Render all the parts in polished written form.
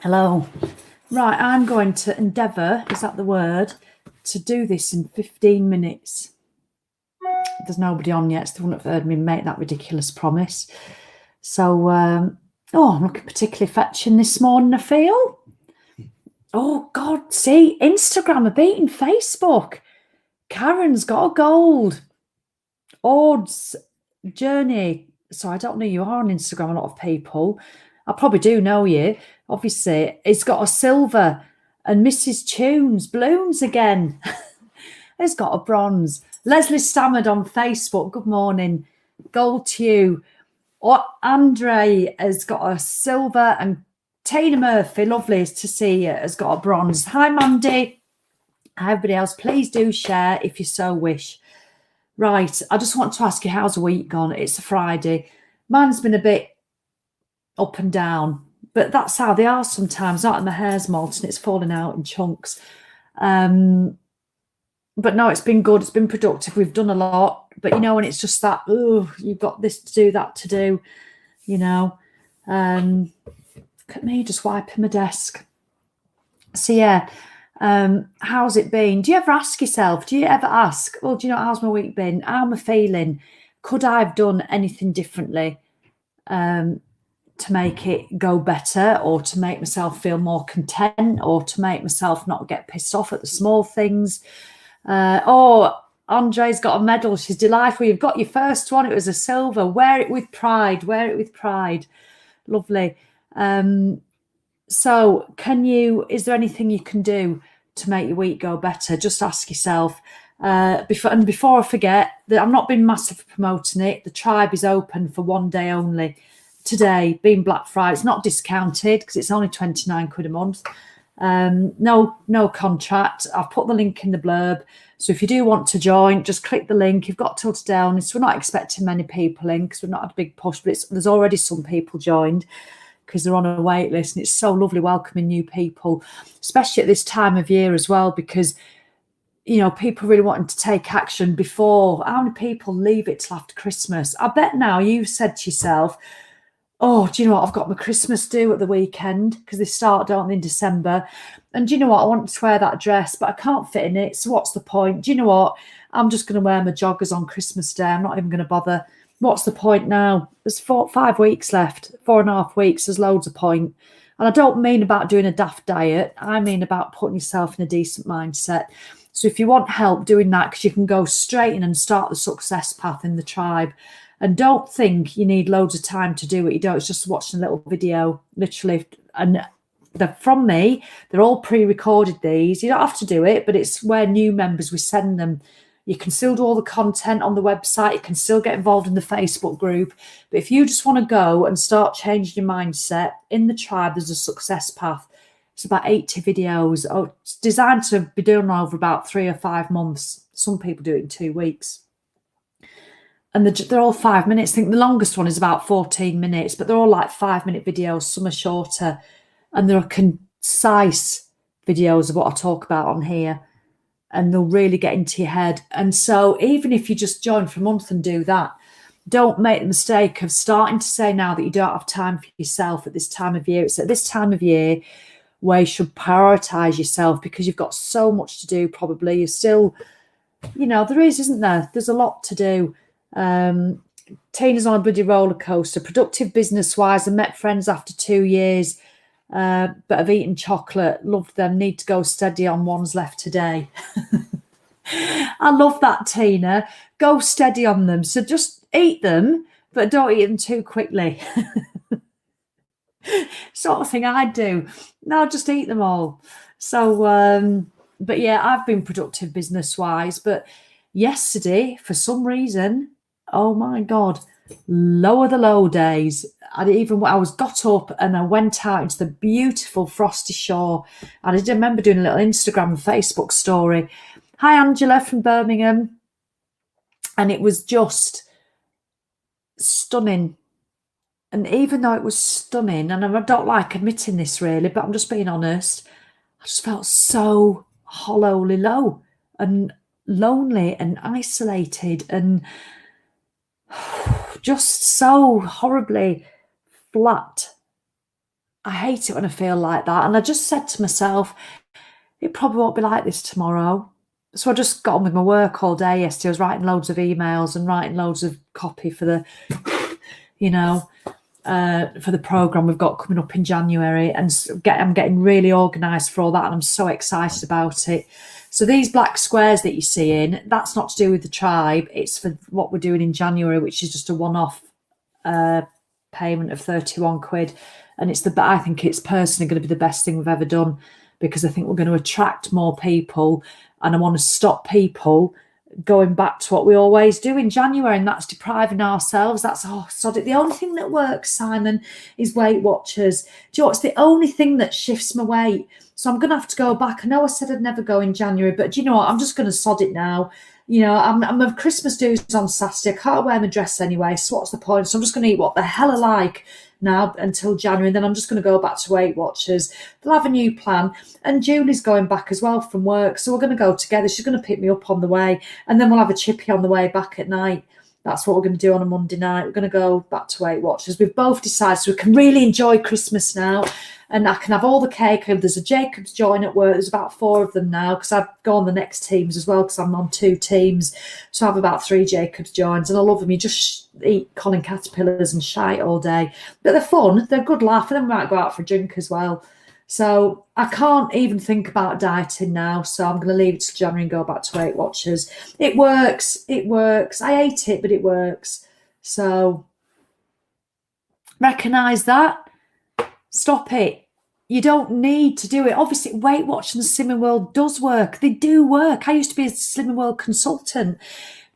Hello. Right, I'm going to endeavour, is that the word, to do this in 15 minutes. There's nobody on yet, so they wouldn't have heard me make that ridiculous promise. So, I'm looking particularly fetching this morning, I feel. Oh, God, see, Instagram are beating Facebook. Karen's got a gold. Odds Journey. So I don't know, you are on Instagram, a lot of people. I probably do know you. Obviously, it's got a silver, and Mrs. Tunes balloons again. It's got a bronze. Leslie Stammered on Facebook. Good morning. Gold to you. Or Andre has got a silver, and Tina Murphy, lovely to see you, has got a bronze. Hi, Mandy. Hi, everybody else. Please do share if you so wish. Right, I just want to ask you, how's the week gone? It's a Friday. Mine's been a bit up and down, but that's how they are sometimes, aren't they? My hair's molten, it's falling out in chunks. But no, it's been good. It's been productive. We've done a lot, but you know, when it's just that, oh, you've got this to do, that to do, you know. Look at me just wiping my desk. So yeah, how's it been? Do you ever ask yourself, do you ever ask, well, do you know, how's my week been? How am I feeling? Could I have done anything differently to make it go better, or to make myself feel more content, or to make myself not get pissed off at the small things? Andre's got a medal. She's delightful. You've got your first one. It was a silver. Wear it with pride. Wear it with pride. Lovely. So is there anything you can do to make your week go better? Just ask yourself. Before I forget, that I've not been massive promoting it. The tribe is open for one day only. Today, being Black Friday, it's not discounted because it's only 29 quid a month. No contract. I've put the link in the blurb. So if you do want to join, just click the link. You've got till today on. So we're not expecting many people in because we've not had a big push, but there's already some people joined because they're on a wait list, and it's so lovely welcoming new people, especially at this time of year as well, because, you know, people really wanting to take action before. How many people leave it till after Christmas? I bet now you've said to yourself, oh, do you know what? I've got my Christmas due at the weekend because they start, don't they, in December. And do you know what? I want to wear that dress, but I can't fit in it. So what's the point? Do you know what? I'm just going to wear my joggers on Christmas Day. I'm not even going to bother. What's the point now? There's 5 weeks left, 4.5 weeks. There's loads of point. And I don't mean about doing a daft diet. I mean about putting yourself in a decent mindset. So if you want help doing that, because you can go straight in and start the success path in the tribe. And don't think you need loads of time to do it. You don't. It's just watching a little video, literally. And they're from me. They're all pre-recorded, these. You don't have to do it, but it's where new members, we send them. You can still do all the content on the website. You can still get involved in the Facebook group. But if you just want to go and start changing your mindset, in the tribe, there's a success path. It's about 80 videos. Oh, it's designed to be done over about 3 or 5 months. Some people do it in 2 weeks. And they're all 5 minutes. I think the longest one is about 14 minutes, but they're all like 5-minute videos. Some are shorter, and there are concise videos of what I talk about on here, and they'll really get into your head. And so even if you just join for a month and do that, don't make the mistake of starting to say now that you don't have time for yourself at this time of year. It's at this time of year where you should prioritize yourself, because you've got so much to do. Probably you're still, you know, isn't there? There's a lot to do. Tina's on a bloody roller coaster. Productive business wise, I met friends after 2 years, but have eaten chocolate. Loved them. Need to go steady on ones left today. I love that, Tina. Go steady on them. So just eat them, but don't eat them too quickly. Sort of thing I do. No, just eat them all. So, but yeah, I've been productive business wise, but yesterday, for some reason, oh my God, lower the low days. I was got up and I went out into the beautiful frosty shore. And I did remember doing a little Instagram and Facebook story. Hi, Angela from Birmingham. And it was just stunning. And even though it was stunning, and I don't like admitting this really, but I'm just being honest, I just felt so hollowly low and lonely and isolated and just so horribly flat. I hate it when I feel like that. And I just said to myself, it probably won't be like this tomorrow. So I just got on with my work all day yesterday. I was writing loads of emails and writing loads of copy for the, for the programme we've got coming up in January. And I'm getting really organised for all that. And I'm so excited about it. So these black squares that you're seeing, that's not to do with the tribe. It's for what we're doing in January, which is just a one-off payment of 31 quid. And I think it's personally going to be the best thing we've ever done, because I think we're going to attract more people, and I want to stop people going back to what we always do in January, and that's depriving ourselves. That's, sod it. The only thing that works, Simon, is Weight Watchers. Do you know what's the only thing that shifts my weight? So I'm going to have to go back. I know I said I'd never go in January, but do you know what? I'm just going to sod it now. I'm a Christmas dues on Saturday. I can't wear my dress anyway, so what's the point? So I'm just going to eat what the hell I like now until January, and then I'm just going to go back to Weight Watchers. They'll have a new plan, and Julie's going back as well from work, so we're going to go together. She's going to pick me up on the way, and then we'll have a chippy on the way back at night. That's what we're going to do on a Monday night. We're going to go back to Weight Watchers. We've both decided so we can really enjoy Christmas now, and I can have all the cake. There's a Jacob's join at work. There's about 4 of them now, because I've gone the next teams as well, because I'm on 2 teams. So I have about 3 Jacob's joins, and I love them. You just eat Colin caterpillars and shite all day. But they're fun. They're a good laugh, and then we might go out for a drink as well. So I can't even think about dieting now. So I'm going to leave it to January and go back to Weight Watchers. It works. It works. I hate it, but it works. So recognise that. Stop it. You don't need to do it. Obviously, Weight Watchers and Slimming World does work. They do work. I used to be a Slimming World consultant.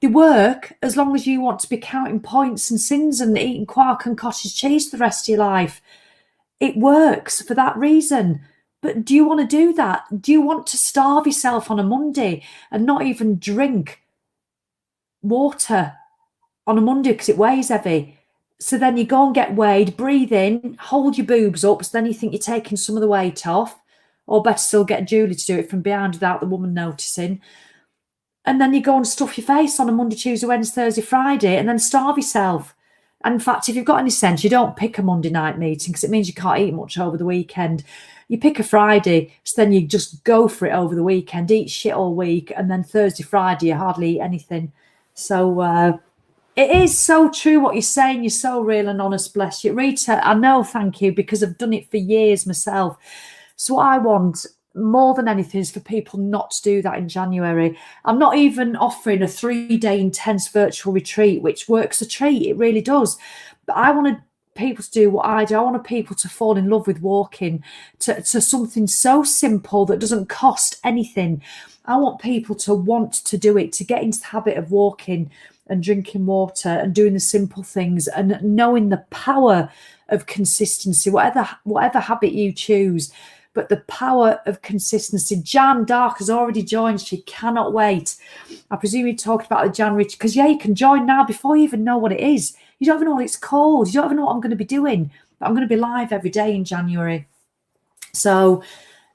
They work as long as you want to be counting points and sins and eating quark and cottage cheese for the rest of your life. It works for that reason. But do you want to do that? Do you want to starve yourself on a Monday and not even drink water on a Monday because it weighs heavy? So then you go and get weighed, breathe in, hold your boobs up, so then you think you're taking some of the weight off, or better still, get Julie to do it from behind without the woman noticing. And then you go and stuff your face on a Monday, Tuesday, Wednesday, Thursday, Friday, and then starve yourself. And in fact, if you've got any sense, you don't pick a Monday night meeting, because it means you can't eat much over the weekend. You pick a Friday, so then you just go for it over the weekend, eat shit all week, and then Thursday, Friday, you hardly eat anything. So it is so true what you're saying. You're so real and honest, bless you. Rita, I know, thank you, because I've done it for years myself. So what I want more than anything is for people not to do that in January. I'm not even offering a 3-day intense virtual retreat, which works a treat. It really does. But I wanted people to do what I do. I wanted people to fall in love with walking, to something so simple that doesn't cost anything. I want people to want to do it, to get into the habit of walking and drinking water and doing the simple things and knowing the power of consistency, whatever habit you choose. But the power of consistency. Jan Dark has already joined. She cannot wait. I presume you talked about the January, because you can join now before you even know what it is. You don't even know what it's called. You don't even know what I'm going to be doing. But I'm going to be live every day in January. So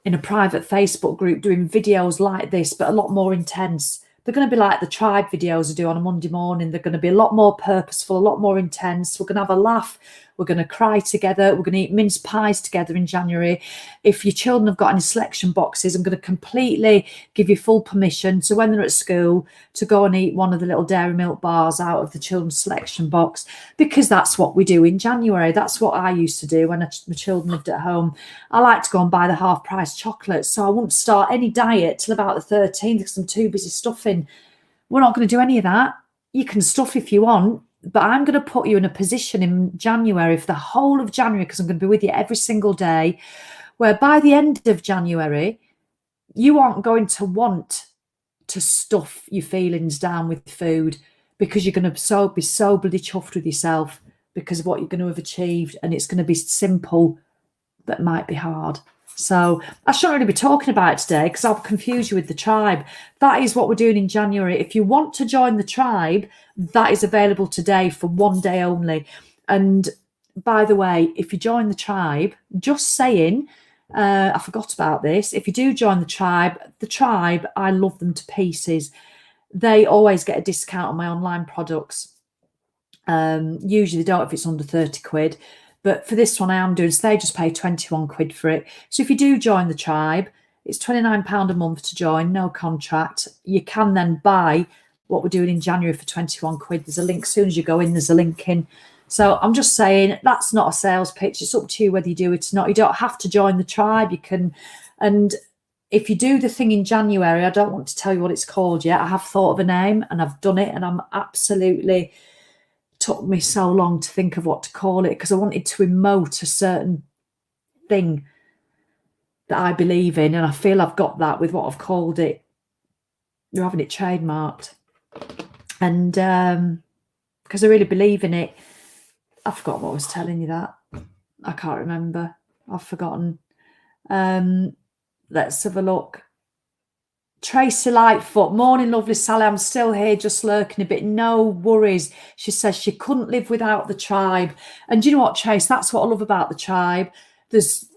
in a private Facebook group doing videos like this, but a lot more intense. They're going to be like the tribe videos I do on a Monday morning. They're going to be a lot more purposeful, a lot more intense. We're going to have a laugh. We're going to cry together. We're going to eat mince pies together in January. If your children have got any selection boxes, I'm going to completely give you full permission to, when they're at school, to go and eat one of the little dairy milk bars out of the children's selection box, because that's what we do in January. That's what I used to do when my children lived at home. I like to go and buy the half-price chocolates, so I won't start any diet till about the 13th because I'm too busy stuffing. We're not going to do any of that. You can stuff if you want, but I'm going to put you in a position in January, for the whole of January, because I'm going to be with you every single day, where by the end of January, you aren't going to want to stuff your feelings down with food, because you're going to be so bloody chuffed with yourself because of what you're going to have achieved. And it's going to be simple, but might be hard. So I shouldn't really be talking about it today, because I'll confuse you with the tribe. That is what we're doing in January. If you want to join the tribe, that is available today for 1 day only. And by the way, if you join the tribe, just saying, I forgot about this. If you do join the tribe, I love them to pieces. They always get a discount on my online products. Usually they don't if it's under 30 quid. But for this one I am doing, so they just pay 21 quid for it. So if you do join the tribe, it's £29 a month to join, no contract. You can then buy what we're doing in January for 21 quid. There's a link, as soon as you go in, there's a link in. So I'm just saying, that's not a sales pitch. It's up to you whether you do it or not. You don't have to join the tribe. You can, and if you do the thing in January, I don't want to tell you what it's called yet. I have thought of a name and I've done it, and I'm absolutely, took me so long to think of what to call it, because I wanted to emote a certain thing that I believe in, and I feel I've got that with what I've called it. You're having it trademarked. And because I really believe in it. I forgot what I was telling you that. I can't remember. I've forgotten. Let's have a look. Tracy Lightfoot, morning, lovely Sally. I'm still here, just lurking a bit. No worries. She says she couldn't live without the tribe. And do you know what, Trace? That's what I love about the tribe.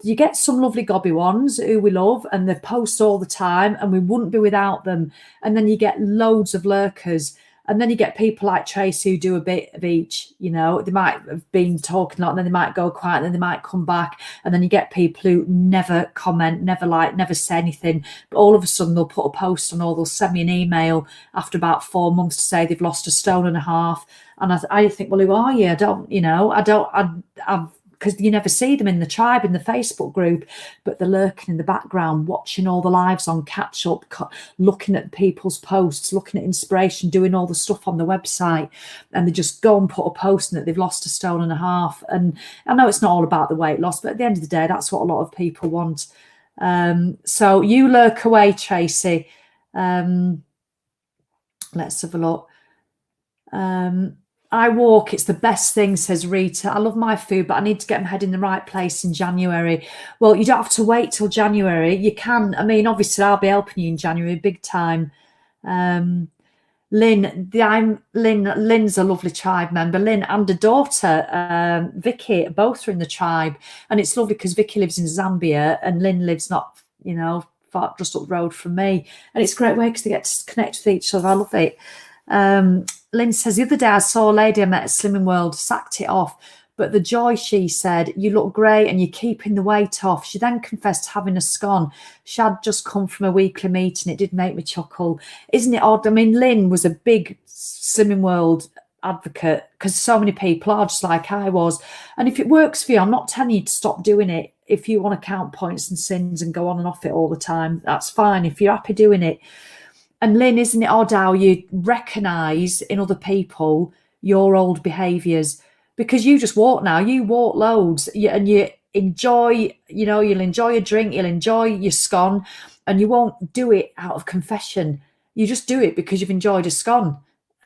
You get some lovely gobby ones who we love, and they post all the time, and we wouldn't be without them. And then you get loads of lurkers. And then you get people like Tracy who do a bit of each, you know. They might have been talking a lot, and then they might go quiet, and then they might come back. And then you get people who never comment, never like, never say anything. But all of a sudden they'll put a post on, or they'll send me an email after about 4 months to say they've lost 1.5 stone. And I think, well, who are you? Because you never see them in the tribe, in the Facebook group, but they're lurking in the background, watching all the lives on catch up, looking at people's posts, looking at inspiration, doing all the stuff on the website. And they just go and put a post in that they've lost 1.5 stone. And I know it's not all about the weight loss, but at the end of the day, that's what a lot of people want. So you lurk away, Tracy. Let's have a look. I walk, it's the best thing, says Rita. I love my food, but I need to get my head in the right place in January. Well, you don't have to wait till January. You can, I mean, obviously I'll be helping you in January, big time. Lynn, Lynn's a lovely tribe member. Lynn and her daughter, Vicky, both are in the tribe. And it's lovely because Vicky lives in Zambia and Lynn lives not, far just up the road from me. And it's a great way because they get to connect with each other. I love it. Lynn says, the other day I saw a lady I met at Slimming World, sacked it off. But the joy, she said, you look great and you're keeping the weight off. She then confessed to having a scone. She had just come from a weekly meeting. It did make me chuckle. Isn't it odd? I mean, Lynn was a big Slimming World advocate because so many people are just like I was. And if it works for you, I'm not telling you to stop doing it. If you want to count points and sins and go on and off it all the time, that's fine. If you're happy doing it. And Lynn, isn't it odd how you recognise in other people your old behaviours? Because you just walk now, you walk loads and you enjoy, you'll enjoy a drink, you'll enjoy your scone, and you won't do it out of confession. You just do it because you've enjoyed a scone.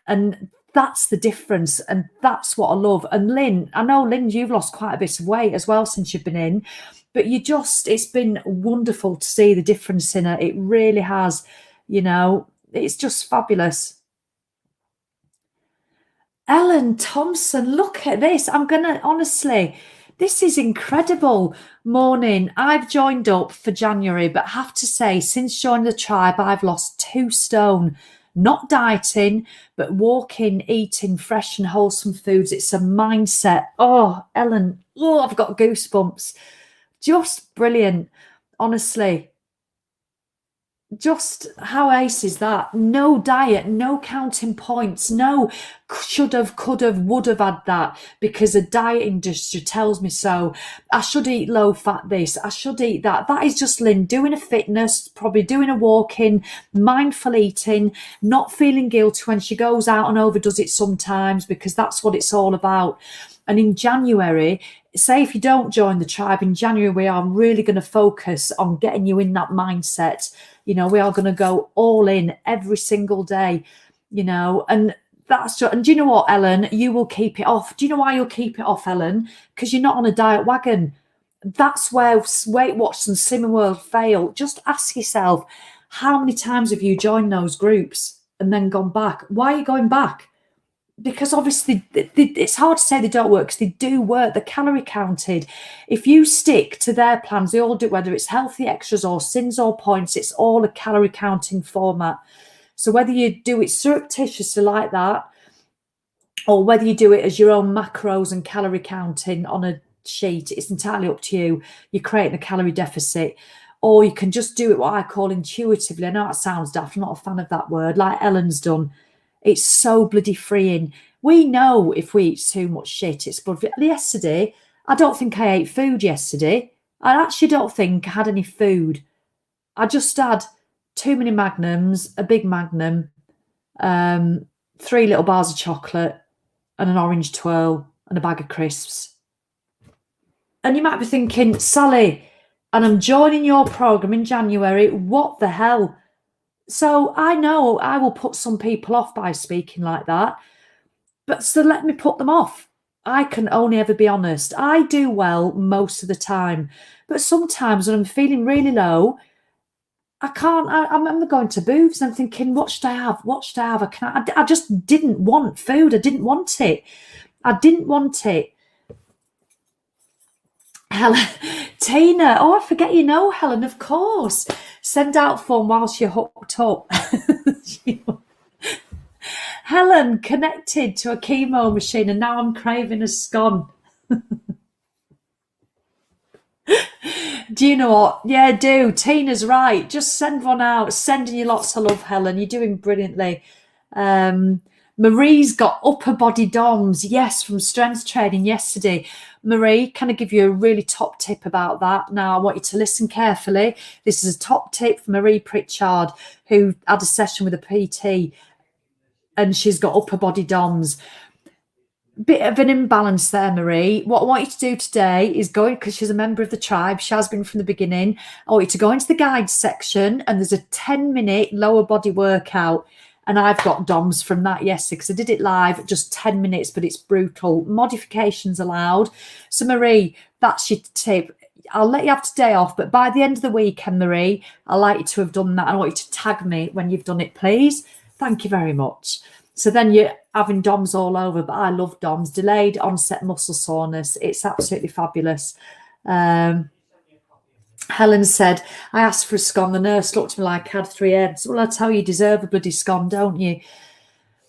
And that's the difference. And that's what I love. And Lynn, I know, Lynn, you've lost quite a bit of weight as well since you've been in, but it's been wonderful to see the difference in her. It really has. It's just fabulous. Ellen Thompson, look at this. Honestly, this is incredible. Morning. I've joined up for January, but have to say, since joining the tribe, I've lost 2 stone. Not dieting, but walking, eating fresh and wholesome foods. It's a mindset. Oh, Ellen, I've got goosebumps. Just brilliant. Honestly. Just how ace is that? No diet, no counting points, no should have, could have, would have had that because the diet industry tells me so. I should eat low fat this, I should eat that. That is just Lynn doing a fitness, probably doing a walking, mindful eating, not feeling guilty when she goes out and overdoes it sometimes, because that's what it's all about. And in January, say if you don't join the tribe, in January we are really going to focus on getting you in that mindset. We are going to go all in every single day, and that's just, and do you know what, Ellen, you will keep it off. Do you know why you'll keep it off, Ellen? Because you're not on a diet wagon. That's where Weight Watchers and Slimming World fail. Just ask yourself, how many times have you joined those groups and then gone back? Why are you going back? Because obviously it's hard to say they don't work, because they do work. They're calorie counted. If you stick to their plans, they all do, whether it's healthy extras or sins or points, it's all a calorie counting format. So whether you do it surreptitiously like that, or whether you do it as your own macros and calorie counting on a sheet. It's entirely up to you. You're creating a calorie deficit, or you can just do it what I call intuitively. I know that sounds daft. I'm not a fan of that word, like Ellen's done. It's so bloody freeing. We know if we eat too much shit, it's bloody. Yesterday, I don't think I ate food yesterday. I actually don't think I had any food. I just had 2 mini magnums, a big magnum, 3 little bars of chocolate, and an orange twirl, and a bag of crisps. And you might be thinking, Sally, and I'm joining your programme in January, what the hell? So I know I will put some people off by speaking like that, but so let me put them off. I can only ever be honest. I do well most of the time, but sometimes when I'm feeling really low, I can't. I remember going to booths and thinking, what should I have? What should I have? I just didn't want food. I didn't want it. I didn't want it. Helen, Tina. Oh, I forget you know Helen, of course. Send out form whilst you're hooked up. Helen connected to a chemo machine and now I'm craving a scone. Do you know what? Yeah, do. Tina's right. Just send one out. Sending you lots of love, Helen. You're doing brilliantly. Marie's got upper body DOMs. Yes, from strength training yesterday. Marie, can I give you a really top tip about that? Now, I want you to listen carefully. This is a top tip from Marie Pritchard, who had a session with a PT, and she's got upper body DOMs. Bit of an imbalance there, Marie. What I want you to do today is go, because she's a member of the tribe, she has been from the beginning. I want you to go into the guides section, and there's a 10-minute lower body workout. And I've got DOMs from that yesterday because I did it live, just 10 minutes, but it's brutal. Modifications allowed. So, Marie, that's your tip. I'll let you have today off, but by the end of the weekend, Marie, I'd like you to have done that. I want you to tag me when you've done it, please. Thank you very much. So then you're having DOMs all over, but I love DOMs. Delayed onset muscle soreness. It's absolutely fabulous. Helen said, I asked for a scone. The nurse looked at me like I had 3 heads. Well, I tell you, you deserve a bloody scone, don't you?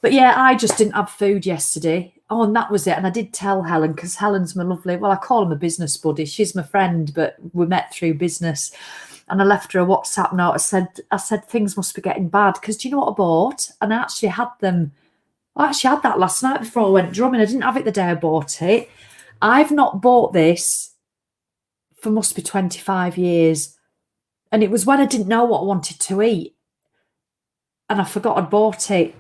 But yeah, I just didn't have food yesterday. Oh, and that was it. And I did tell Helen, because Helen's my lovely, well, I call her my business buddy. She's my friend, but we met through business. And I left her a WhatsApp note. I said things must be getting bad. Because do you know what I bought? And I actually had them. I actually had that last night before I went drumming. I didn't have it the day I bought it. I've not bought this for must be 25 years. And it was when I didn't know what I wanted to eat. And I forgot I'd bought it.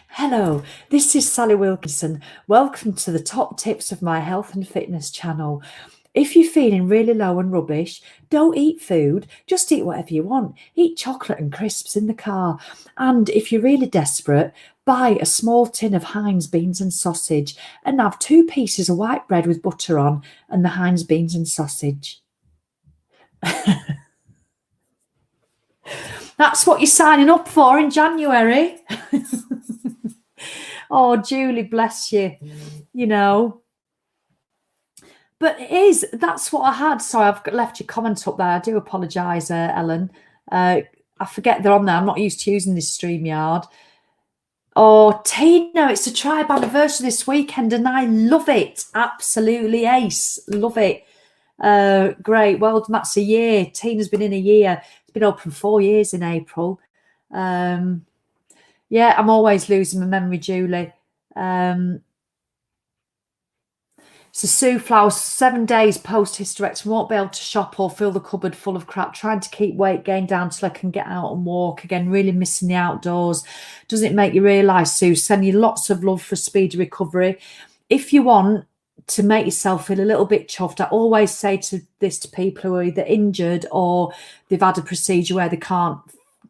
Hello, this is Sally Wilkinson. Welcome to the top tips of my health and fitness channel. If you're feeling really low and rubbish, don't eat food. Just eat whatever you want. Eat chocolate and crisps in the car. And if you're really desperate, buy a small tin of Heinz beans and sausage and have 2 pieces of white bread with butter on and the Heinz beans and sausage. That's what you're signing up for in January. Oh, Julie, bless you. You know. But that's what I had. Sorry, I've left your comment up there. I do apologise, Ellen. I forget they're on there. I'm not used to using this StreamYard. Oh, Tina, it's the tribe anniversary this weekend and I love it. Absolutely ace. Love it. Great. Well, that's a year. Tina's been in a year. It's been open 4 years in April. Yeah, I'm always losing my memory, Julie. So Sue Flowers, 7 days post-hysterectomy, won't be able to shop or fill the cupboard full of crap, trying to keep weight gain down till I can get out and walk again, really missing the outdoors. Doesn't it make you realise, Sue? Send you lots of love for speedy recovery. If you want to make yourself feel a little bit chuffed, I always say this to people who are either injured or they've had a procedure where they can't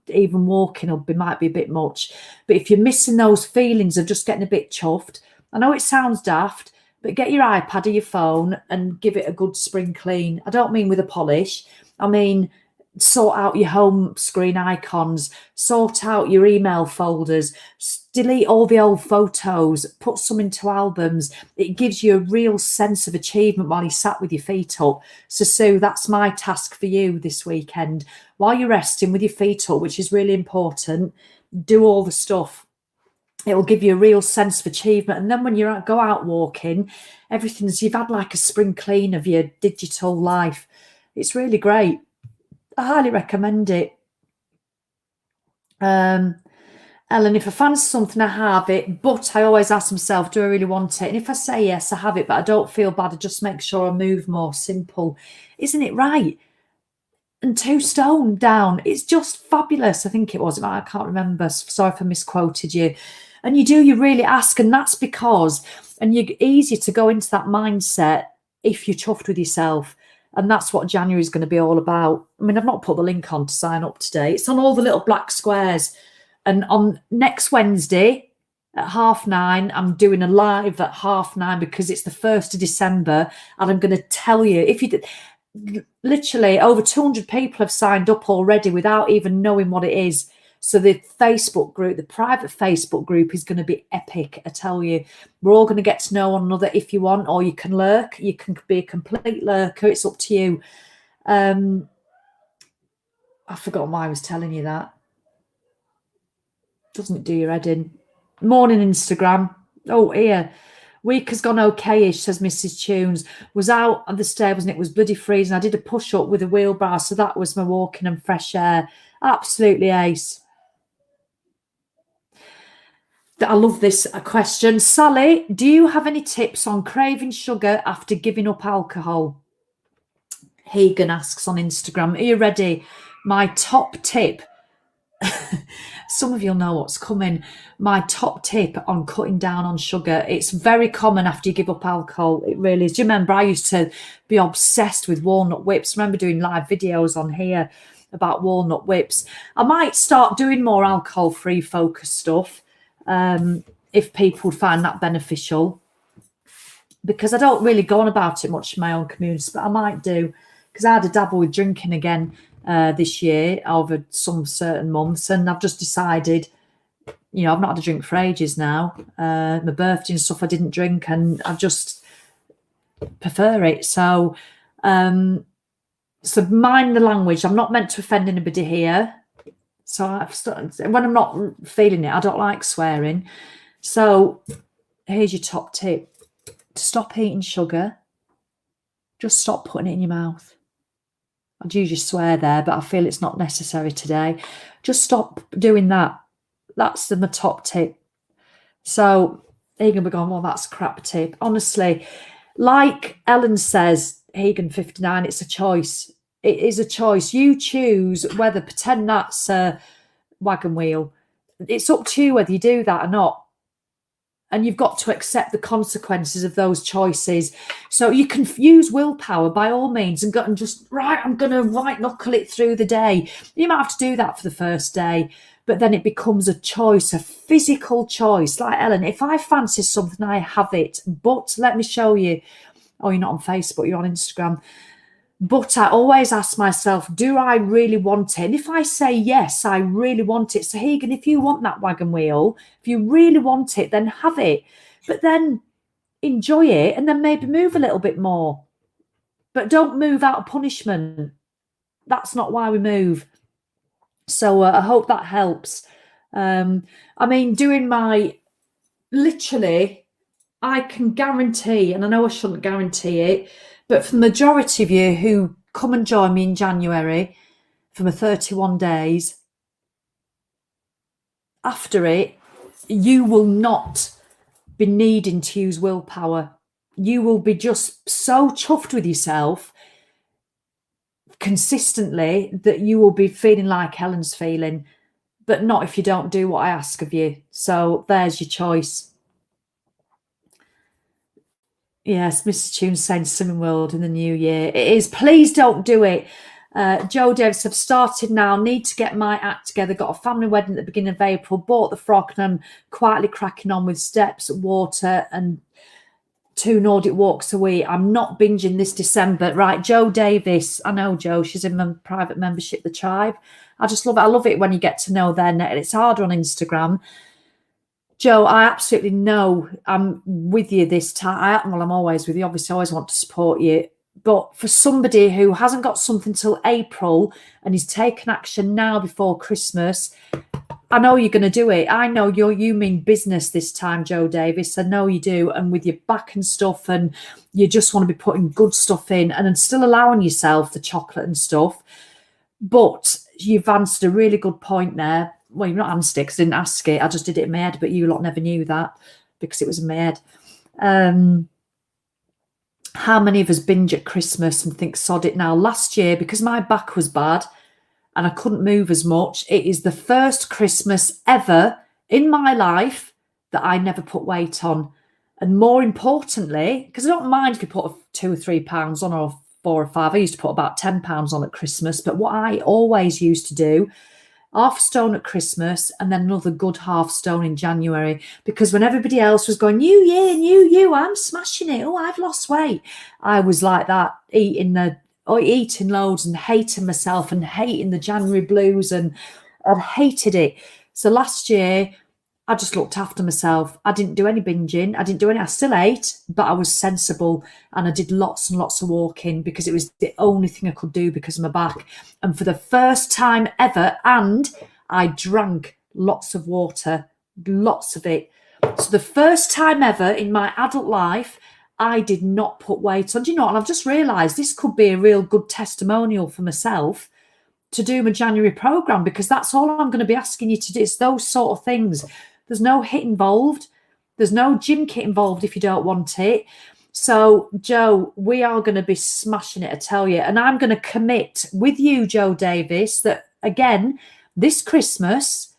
even walking up, it might be a bit much. But if you're missing those feelings of just getting a bit chuffed, I know it sounds daft, but get your iPad or your phone and give it a good spring clean. I don't mean with a polish. I mean, sort out your home screen icons, sort out your email folders, delete all the old photos, put some into albums. It gives you a real sense of achievement while you sat with your feet up. So, Sue, that's my task for you this weekend. While you're resting with your feet up, which is really important, do all the stuff. It will give you a real sense of achievement. And then when you go out walking, you've had like a spring clean of your digital life. It's really great. I highly recommend it. Ellen, if I fancy something, I have it, but I always ask myself, do I really want it? And if I say yes, I have it, but I don't feel bad. I just make sure I move more. Simple. Isn't it right? And 2 stone down. It's just fabulous. I think it was. I can't remember. Sorry if I misquoted you. And you really ask, and that's because, and you're easier to go into that mindset if you're chuffed with yourself. And that's what January is going to be all about. I mean, I've not put the link on to sign up today. It's on all the little black squares. And on next Wednesday at 9:30, I'm doing a live at 9:30 because it's the 1st of December. And I'm going to tell you, if you did, literally over 200 people have signed up already without even knowing what it is. So the Facebook group, the private Facebook group, is going to be epic. I tell you, we're all going to get to know one another if you want, or you can lurk. You can be a complete lurker. It's up to you. I forgot why I was telling you that. Doesn't it do your head in? Morning, Instagram. Oh, here. Week has gone okay-ish, says Mrs. Tunes. Was out on the stables and it was bloody freezing. I did a push-up with a wheelbarrow, so that was my walking and fresh air. Absolutely ace. I love this question. Sally, do you have any tips on craving sugar after giving up alcohol? Hagan asks on Instagram. Are you ready? My top tip. Some of you'll know what's coming. My top tip on cutting down on sugar. It's very common after you give up alcohol. It really is. Do you remember I used to be obsessed with walnut whips? I remember doing live videos on here about walnut whips. I might start doing more alcohol-free focus stuff if people would find that beneficial, because I don't really go on about it much in my own community, but I might do, because I had a dabble with drinking again this year over some certain months, and I've just decided, I've not had a drink for ages now. My birthday and stuff I didn't drink, and I just prefer it. So mind the language. I'm not meant to offend anybody here. So when I'm not feeling it, I don't like swearing. So here's your top tip. To stop eating sugar, just stop putting it in your mouth. I'd usually swear there, but I feel it's not necessary today. Just stop doing that. That's my top tip. So you're going to be going, well, that's a crap tip. Honestly, like Ellen says, Hagan 59, it's a choice. It is a choice. You choose whether, pretend that's a wagon wheel. It's up to you whether you do that or not. And you've got to accept the consequences of those choices. So you can use willpower by all means and go and just, right, I'm going to white knuckle it through the day. You might have to do that for the first day, but then it becomes a choice, a physical choice. Like Ellen, if I fancy something, I have it. But let me show you. Oh, you're not on Facebook, you're on Instagram. But I always ask myself, do I really want it? And if I say yes, I really want it. So Hagan, if you want that wagon wheel, if you really want it, then have it. But then enjoy it and then maybe move a little bit more. But don't move out of punishment. That's not why we move. So I hope that helps. I mean, literally, I can guarantee, and I know I shouldn't guarantee it, but for the majority of you who come and join me in January for my 31 days, after it, you will not be needing to use willpower. You will be just so chuffed with yourself consistently that you will be feeling like Helen's feeling, but not if you don't do what I ask of you. So there's your choice. Yes, Mrs. Tunes saying Swimming World in the new year. It is. Please don't do it. Joe Davis, I've started now. Need to get my act together. Got a family wedding at the beginning of April. Bought the frock and I'm quietly cracking on with steps, water and 2 Nordic walks a week. I'm not binging this December. Right, Joe Davis. I know Joe. She's in my private membership, The Tribe. I just love it. I love it when you get to know their net. It's harder on Instagram. Joe, I absolutely know I'm with you this time. Well, I'm always with you. Obviously, I always want to support you. But for somebody who hasn't got something till April and is taking action now before Christmas, I know you're going to do it. I know you mean business this time, Joe Davis. I know you do. And with your back and stuff, and you just want to be putting good stuff in and still allowing yourself the chocolate and stuff. But you've answered a really good point there. Well, you've not answered it because I didn't ask it. I just did it in my head, but you lot never knew that because it was in my head. How many of us binge at Christmas and think, sod it now? Last year, because my back was bad and I couldn't move as much, it is the first Christmas ever in my life that I never put weight on. And more importantly, because I don't mind if you put 2 or 3 pounds on, or 4 or 5. I used to put about 10 pounds on at Christmas. But what I always used to do, half a stone at Christmas and then another good half stone in January, because when everybody else was going, new year, new you, I'm smashing it. Oh, I've lost weight. I was like that, eating loads and hating myself and hating the January blues, and I hated it. So last year, I just looked after myself. I didn't do any binging. I still ate, but I was sensible, and I did lots and lots of walking because it was the only thing I could do because of my back. And for the first time ever, and I drank lots of water, lots of it. So the first time ever in my adult life, I did not put weight on. Do you know what? And I've just realised this could be a real good testimonial for myself to do my January programme, because that's all I'm going to be asking you to do. It's those sort of things. There's no HIIT involved. There's no gym kit involved if you don't want it. So, Joe, we are going to be smashing it, I tell you. And I'm going to commit with you, Joe Davis, that, again, this Christmas,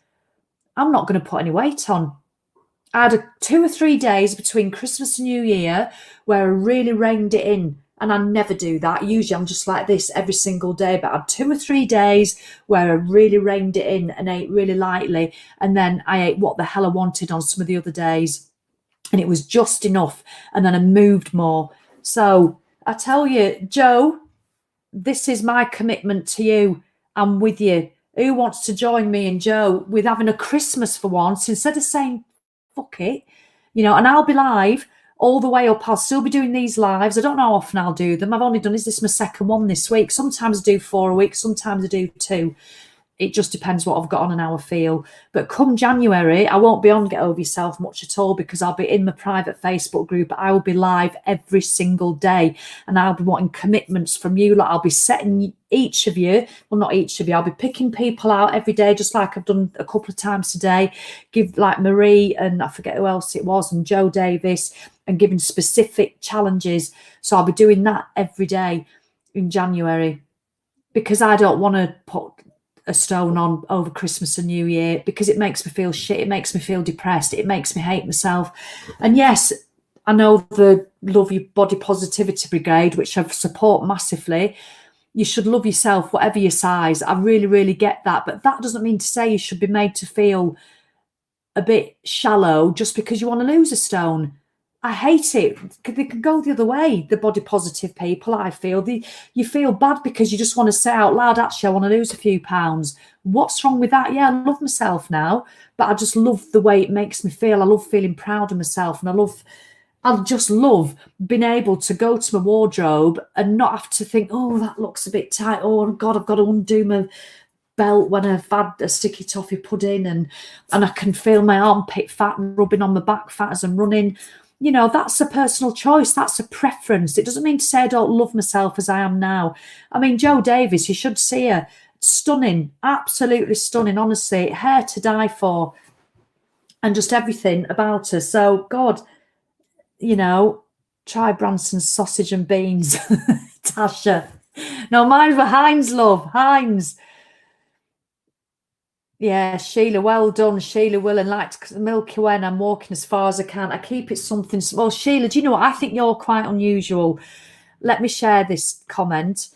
I'm not going to put any weight on. I had 2 or 3 days between Christmas and New Year where I really reined it in. And I never do that. Usually I'm just like this every single day. But I had 2 or 3 days where I really reined it in and ate really lightly. And then I ate what the hell I wanted on some of the other days. And it was just enough. And then I moved more. So I tell you, Joe, this is my commitment to you. I'm with you. Who wants to join me and Joe with having a Christmas for once, instead of saying, fuck it, and I'll be live all the way up. I'll still be doing these lives. I don't know how often I'll do them. I've only done, is this my second one this week? Sometimes I do 4 a week, sometimes I do 2. It just depends what I've got on and how I feel. But come January, I won't be on Get Over Yourself much at all, because I'll be in my private Facebook group. I will be live every single day, and I'll be wanting commitments from you. Like, I'll be setting each of you, well, not each of you, I'll be picking people out every day, just like I've done a couple of times today. Give, like Marie, and I forget who else it was, and Joe Davis, and giving specific challenges. So I'll be doing that every day in January, because I don't want to put a stone on over Christmas and New Year, because it makes me feel shit. It makes me feel depressed. It makes me hate myself. And yes, I know the Love Your Body Positivity Brigade, which I support massively. You should love yourself, whatever your size. I really, really get that. But that doesn't mean to say you should be made to feel a bit shallow just because you want to lose a stone. I hate it. They can go the other way, the body positive people, I feel. You feel bad because you just want to say out loud, actually, I want to lose a few pounds. What's wrong with that? Yeah, I love myself now, but I just love the way it makes me feel. I love feeling proud of myself, and I just love being able to go to my wardrobe and not have to think, oh, that looks a bit tight. Oh, God, I've got to undo my belt when I've had a sticky toffee pudding, and I can feel my armpit fat rubbing on my back fat as I'm running. That's a personal choice. That's a preference. It doesn't mean to say I don't love myself as I am now. I mean, Joe Davis, you should see her. Stunning, absolutely stunning, honestly. Hair to die for, and just everything about her. So, God, try Branson's sausage and beans, Tasha. No, mine were Heinz, love. Heinz. Yeah, Sheila, well done, Sheila. Will and like Milky Way, and I'm walking as far as I can. I keep it something small. Sheila, do you know what? I think you're quite unusual. Let me share this comment.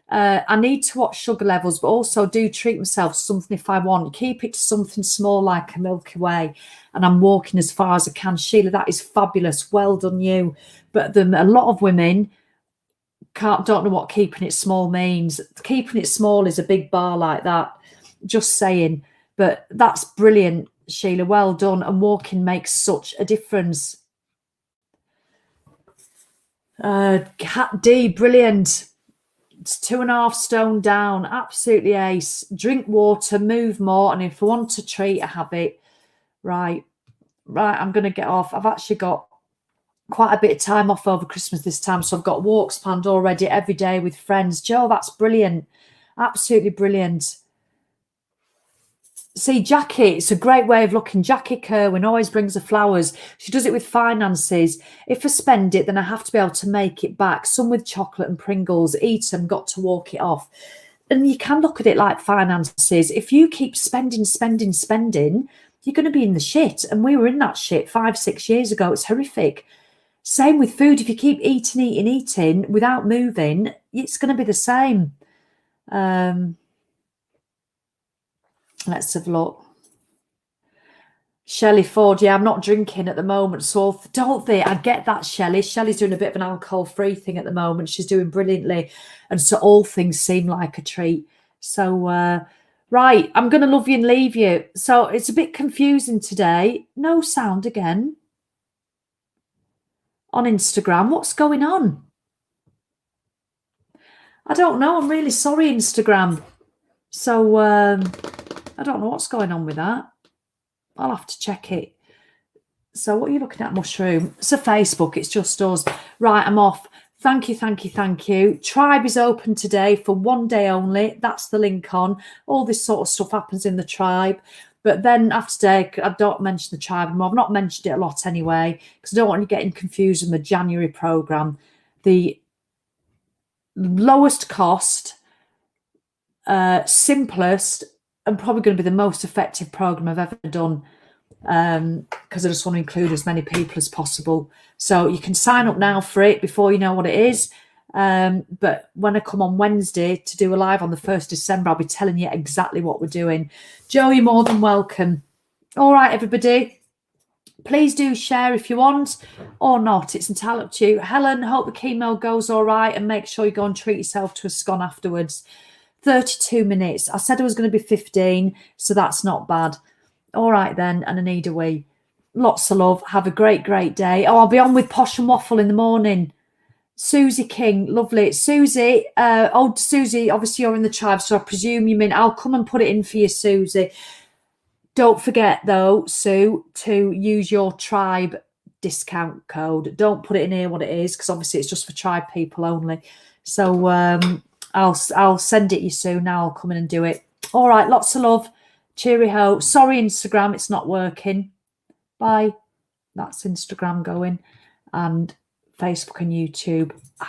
I need to watch sugar levels, but also do treat myself to something if I want. Keep it to something small like a Milky Way, and I'm walking as far as I can. Sheila, that is fabulous. Well done, you. But a lot of women don't know what keeping it small means. Keeping it small is a big bar like that. Just saying. But that's brilliant, Sheila. Well done. And walking makes such a difference. Cat D, brilliant. It's 2.5 stone down. Absolutely ace. Drink water, move more. And if I want a treat, I have it. Right. I'm going to get off. I've actually got quite a bit of time off over Christmas this time. So I've got walks planned already every day with friends. Joe, that's brilliant. Absolutely brilliant. See, Jackie, it's a great way of looking. Jackie Kerwin always brings her flowers. She does it with finances. If I spend it, then I have to be able to make it back. Some with chocolate and Pringles, eat them, got to walk it off. And you can look at it like finances. If you keep spending, you're going to be in the shit. And we were in that shit 5-6 years ago. It's horrific. Same with food. If you keep eating without moving, it's going to be the same. Let's have a look. Shelley Ford, yeah, I'm not drinking at the moment. So don't they? I get that, Shelley. Shelley's doing a bit of an alcohol-free thing at the moment. She's doing brilliantly. And so all things seem like a treat. So, right, I'm going to love you and leave you. So it's a bit confusing today. No sound again on Instagram. What's going on? I don't know. I'm really sorry, Instagram. So I don't know what's going on with that. I'll have to check it. So what are you looking at, Mushroom? It's a Facebook. It's just us. Right, I'm off. Thank you. Tribe is open today for 1 day only. That's the link on. All this sort of stuff happens in the tribe. But then after today, I don't mention the tribe anymore. I've not mentioned it a lot anyway, because I don't want you getting confused with the January programme. The lowest cost, simplest, and probably going to be the most effective program I've ever done, because I just want to include as many people as possible. So you can sign up now for it before you know what it is. But when I come on Wednesday to do a live on the 1st December, I'll be telling you exactly what we're doing. Joe, you're more than welcome. All right, everybody. Please do share if you want or not. It's entirely up to you. Helen, hope the chemo goes all right, and make sure you go and treat yourself to a scone afterwards. 32 minutes. I said it was going to be 15, so that's not bad. All right then, and I need a wee. Lots of love. Have a great day. Oh, I'll be on with Posh and Waffle in the morning. Susie King, lovely. Susie, Susie, obviously you're in the tribe, so I presume you mean I'll come and put it in for you, Susie. Don't forget, though, Sue, to use your tribe discount code. Don't put it in here what it is, because obviously it's just for tribe people only. So I'll send it you soon. Now I'll come in and do it. All right, lots of love. Cheery ho. Sorry, Instagram, it's not working. Bye. That's Instagram going, and Facebook and YouTube.